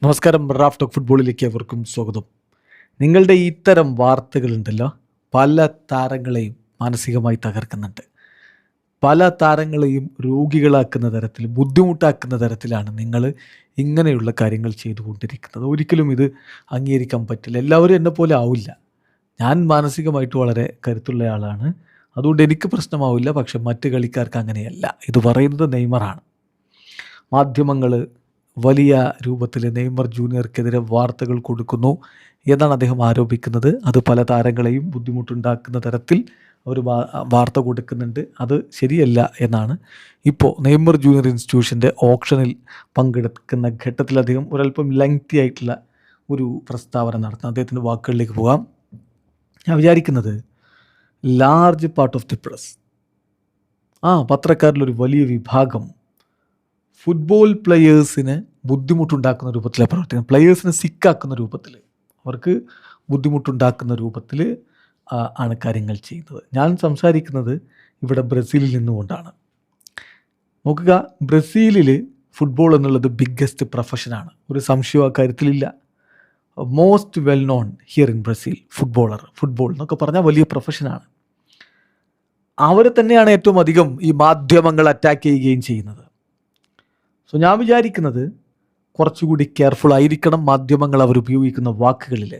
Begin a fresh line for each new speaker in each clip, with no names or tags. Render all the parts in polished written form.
നമസ്കാരം. Raf talk ഫുട്ബോളിലേക്ക് അവർക്കും സ്വാഗതം. നിങ്ങളുടെ ഇത്തരം വാർത്തകളുണ്ടല്ലോ, പല താരങ്ങളെയും മാനസികമായി തകർക്കുന്നുണ്ട്. പല താരങ്ങളെയും രോഗികളാക്കുന്ന തരത്തിൽ, ബുദ്ധിമുട്ടാക്കുന്ന തരത്തിലാണ് നിങ്ങൾ ഇങ്ങനെയുള്ള കാര്യങ്ങൾ ചെയ്തുകൊണ്ടിരിക്കുന്നത്. ഒരിക്കലും ഇത് അംഗീകരിക്കാൻ പറ്റില്ല. എല്ലാവരും എന്നെ പോലെ ആവില്ല. ഞാൻ മാനസികമായിട്ട് വളരെ കരുത്തുള്ള ആളാണ്. അതുകൊണ്ട് എനിക്ക് പ്രശ്നമാവില്ല. പക്ഷെ മറ്റ് കളിക്കാർക്ക് അങ്ങനെയല്ല. ഇത് പറയുന്നത് നെയ്മറാണ്. മാധ്യമങ്ങൾ വലിയ രൂപത്തിൽ നെയ്മർ ജൂനിയർക്കെതിരെ വാർത്തകൾ കൊടുക്കുന്നു എന്നാണ് അദ്ദേഹം ആരോപിക്കുന്നത്. അത് പല താരങ്ങളെയും ബുദ്ധിമുട്ടുണ്ടാക്കുന്ന തരത്തിൽ ഒരു വാർത്ത കൊടുക്കുന്നുണ്ട്. അത് ശരിയല്ല എന്നാണ് ഇപ്പോൾ നെയ്മർ ജൂനിയർ ഇൻസ്റ്റിറ്റ്യൂഷൻ്റെ ഓപ്ഷനിൽ പങ്കെടുക്കുന്ന ഘട്ടത്തിൽ അദ്ദേഹം ഒരല്പം ലെങ്തി ആയിട്ടുള്ള ഒരു പ്രസ്താവന നടത്തുന്നത്. അദ്ദേഹത്തിൻ്റെ വാക്കുകളിലേക്ക് പോകാം. ഞാൻ വിചാരിക്കുന്നത് large part of the press, പത്രക്കാരിലൊരു വലിയ വിഭാഗം ഫുട്ബോൾ പ്ലെയേഴ്സിന് ബുദ്ധിമുട്ടുണ്ടാക്കുന്ന രൂപത്തിലെ പ്രവർത്തിക്കുന്നത്, പ്ലെയേഴ്സിനെ സിക്കാക്കുന്ന രൂപത്തിൽ, അവർക്ക് ബുദ്ധിമുട്ടുണ്ടാക്കുന്ന രൂപത്തിൽ ആണ് കാര്യങ്ങൾ ചെയ്യുന്നത്. ഞാൻ സംസാരിക്കുന്നത് ഇവിടെ ബ്രസീലിൽ നിന്നുകൊണ്ടാണ്. നോക്കുക, ബ്രസീലിൽ ഫുട്ബോൾ എന്നുള്ളത് ബിഗ്ഗസ്റ്റ് പ്രൊഫഷനാണ്. ഒരു സംശയവും അക്കാര്യത്തിലില്ല. Most well known here in Brazil football എന്നൊക്കെ പറഞ്ഞാൽ വലിയ പ്രൊഫഷനാണ്. അവരെ തന്നെയാണ് ഏറ്റവും അധികം ഈ മാധ്യമങ്ങൾ അറ്റാക്ക് ചെയ്യുകയും ചെയ്യുന്നത്. സോ ഞാൻ വിചാരിക്കുന്നത് കുറച്ചുകൂടി കെയർഫുൾ ആയിരിക്കണം. മാധ്യമങ്ങൾ അവർ ഉപയോഗിക്കുന്ന വാക്കുകളിൽ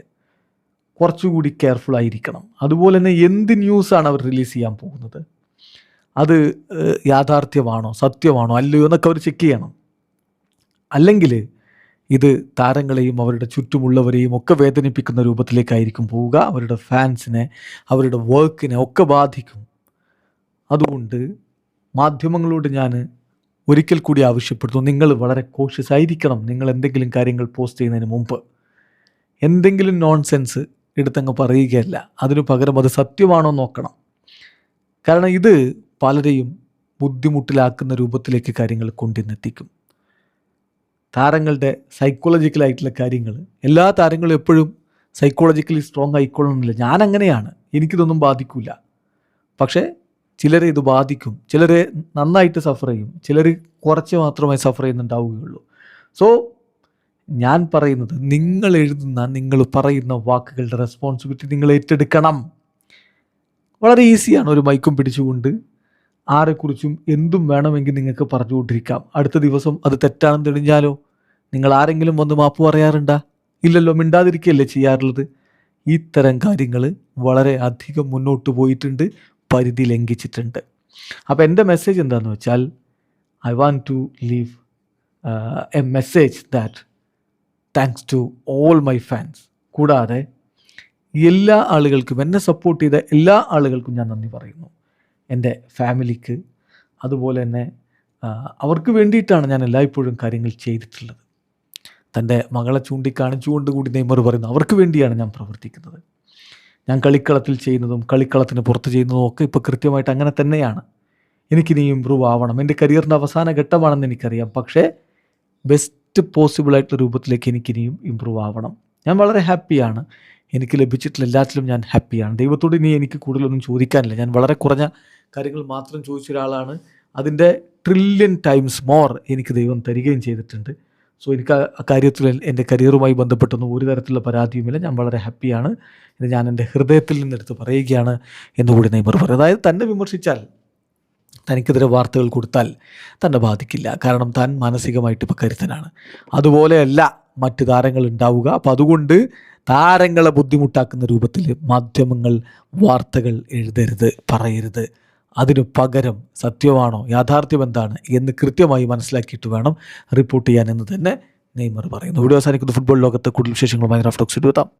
കുറച്ചുകൂടി കെയർഫുൾ ആയിരിക്കണം. അതുപോലെ തന്നെ എന്ത് ന്യൂസാണ് അവർ റിലീസ് ചെയ്യാൻ പോകുന്നത്, അത് യാഥാർത്ഥ്യമാണോ സത്യമാണോ അല്ലയോ എന്നൊക്കെ അവർ ചെക്ക് ചെയ്യണം. അല്ലെങ്കിൽ ഇത് താരങ്ങളെയും അവരുടെ ചുറ്റുമുള്ളവരെയും ഒക്കെ വേദനിപ്പിക്കുന്ന രൂപത്തിലേക്കായിരിക്കും പോവുക. അവരുടെ ഫാൻസിനെ, അവരുടെ വർക്കിനെ ഒക്കെ ബാധിക്കും. അതുകൊണ്ട് മാധ്യമങ്ങളോട് ഞാൻ ഒരിക്കൽ കൂടി ആവശ്യപ്പെടുന്നു, നിങ്ങൾ വളരെ കോഷ്യസ് ആയിരിക്കണം. നിങ്ങൾ എന്തെങ്കിലും കാര്യങ്ങൾ പോസ്റ്റ് ചെയ്യുന്നതിന് മുമ്പ് എന്തെങ്കിലും നോൺസെൻസ് എടുത്തങ്ങ് പറയുകയല്ല. അതിനു പകരം അത് സത്യമാണോ നോക്കണം. കാരണം ഇത് പലരെയും ബുദ്ധിമുട്ടിലാക്കുന്ന രൂപത്തിലേക്ക് കാര്യങ്ങൾ കൊണ്ടുവന്നെത്തിക്കും. താരങ്ങളുടെ സൈക്കോളജിക്കലായിട്ടുള്ള കാര്യങ്ങൾ, എല്ലാ താരങ്ങളും എപ്പോഴും സൈക്കോളജിക്കലി സ്ട്രോങ് ആയിക്കൊള്ളണമെന്നില്ല. ഞാൻ അങ്ങനെയാണ്, എനിക്കിതൊന്നും ബാധിക്കില്ല. പക്ഷേ ചിലരെ ഇത് ബാധിക്കും. ചിലരെ നന്നായിട്ട് സഫർ ചെയ്യും, ചിലർ കുറച്ച് മാത്രമേ സഫർ ചെയ്യുന്നുണ്ടാവുകയുള്ളൂ. സോ ഞാൻ പറയുന്നത്, നിങ്ങൾ എഴുതുന്ന, നിങ്ങൾ പറയുന്ന വാക്കുകളുടെ റെസ്പോൺസിബിലിറ്റി നിങ്ങൾ ഏറ്റെടുക്കണം. വളരെ ഈസിയാണ്. ഒരു മൈക്കും പിടിച്ചുകൊണ്ട് ആരെക്കുറിച്ചും എന്തും വേണമെങ്കിൽ നിങ്ങൾക്ക് പറഞ്ഞുകൊണ്ടിരിക്കാം. അടുത്ത ദിവസം അത് തെറ്റാണെന്ന് തെളിഞ്ഞാലോ നിങ്ങൾ ആരെങ്കിലും വന്ന് മാപ്പ് പറയാറുണ്ടാ? ഇല്ലല്ലോ, മിണ്ടാതിരിക്കുകയല്ലേ ചെയ്യാറുള്ളത്. ഇത്തരം കാര്യങ്ങൾ വളരെ അധികം മുന്നോട്ട് പോയിട്ടുണ്ട്, പരിധി ലംഘിച്ചിട്ടുണ്ട്. അപ്പോൾ എൻ്റെ മെസ്സേജ് എന്താണെന്ന് വെച്ചാൽ, I want to leave a message that thanks to all my fans. കൂടാതെ എല്ലാ ആളുകൾക്കും, എന്നെ സപ്പോർട്ട് ചെയ്ത എല്ലാ ആളുകൾക്കും ഞാൻ നന്ദി പറയുന്നു. എൻ്റെ ഫാമിലിക്ക്, അതുപോലെ തന്നെ അവർക്ക് വേണ്ടിയിട്ടാണ് ഞാൻ എല്ലായ്പ്പോഴും കാര്യങ്ങൾ ചെയ്തിട്ടുള്ളത്. തൻ്റെ മകളെ ചൂണ്ടിക്കാണിച്ചുകൊണ്ട് കൂടി നെയ്മർ പറയുന്നു, അവർക്ക് വേണ്ടിയാണ് ഞാൻ പ്രവർത്തിക്കുന്നത്. ഞാൻ കളിക്കളത്തിൽ ചെയ്യുന്നതും കളിക്കളത്തിന് പുറത്ത് ചെയ്യുന്നതും ഒക്കെ ഇപ്പോൾ കൃത്യമായിട്ട് അങ്ങനെ തന്നെയാണ്. എനിക്കിനി ഇമ്പ്രൂവ് ആവണം. എൻ്റെ കരിയറിൻ്റെ അവസാന ഘട്ടമാണെന്ന് എനിക്കറിയാം. പക്ഷേ ബെസ്റ്റ് പോസിബിളായിട്ടുള്ള രൂപത്തിലേക്ക് എനിക്കിനിയും ഇമ്പ്രൂവ് ആവണം. ഞാൻ വളരെ ഹാപ്പിയാണ്. എനിക്ക് ലഭിച്ചിട്ടുള്ള എല്ലാത്തിലും ഞാൻ ഹാപ്പിയാണ്. ദൈവത്തോട് ഇനി എനിക്ക് കൂടുതലൊന്നും ചോദിക്കാനില്ല. ഞാൻ വളരെ കുറഞ്ഞ കാര്യങ്ങൾ മാത്രം ചോദിച്ച ഒരാളാണ്. അതിൻ്റെ ട്രില്യൺ ടൈംസ് മോർ എനിക്ക് ദൈവം തരികയും ചെയ്തിട്ടുണ്ട്. സോ എനിക്ക് ആ കാര്യത്തിൽ എൻ്റെ കരിയറുമായി ബന്ധപ്പെട്ടൊന്നും ഒരു തരത്തിലുള്ള പരാതിയുമില്ല. ഞാൻ വളരെ ഹാപ്പിയാണ്. ഇത് ഞാൻ എൻ്റെ ഹൃദയത്തിൽ നിന്നെടുത്ത് പറയുകയാണ് എന്നുകൂടി നെയ്മർ പറയും. അതായത് തന്നെ വിമർശിച്ചാൽ, തനിക്കെതിരെ വാർത്തകൾ കൊടുത്താൽ തന്നെ ബാധിക്കില്ല. കാരണം താൻ മാനസികമായിട്ട് ഇപ്പോൾ കരുത്തനാണ്. അതുപോലെയല്ല മറ്റ് താരങ്ങൾ ഉണ്ടാവുക. അപ്പോൾ അതുകൊണ്ട് താരങ്ങളെ ബുദ്ധിമുട്ടാക്കുന്ന രൂപത്തിൽ മാധ്യമങ്ങൾ വാർത്തകൾ എഴുതരുത്, പറയരുത്. അതിനു പകരം സത്യമാണോ, യാഥാർത്ഥ്യം എന്താണ് എന്ന് കൃത്യമായി മനസ്സിലാക്കിയിട്ട് വേണം റിപ്പോർട്ട് ചെയ്യാൻ എന്ന് തന്നെ നെയ്മർ പറയുന്നു. വീഡിയോ അവസാനിക്കുന്ന ഫുട്ബോൾ ലോകത്തെ കൂടുതൽ വിശേഷങ്ങളുമായി റാഫ് ടോക്സ് എത്താം.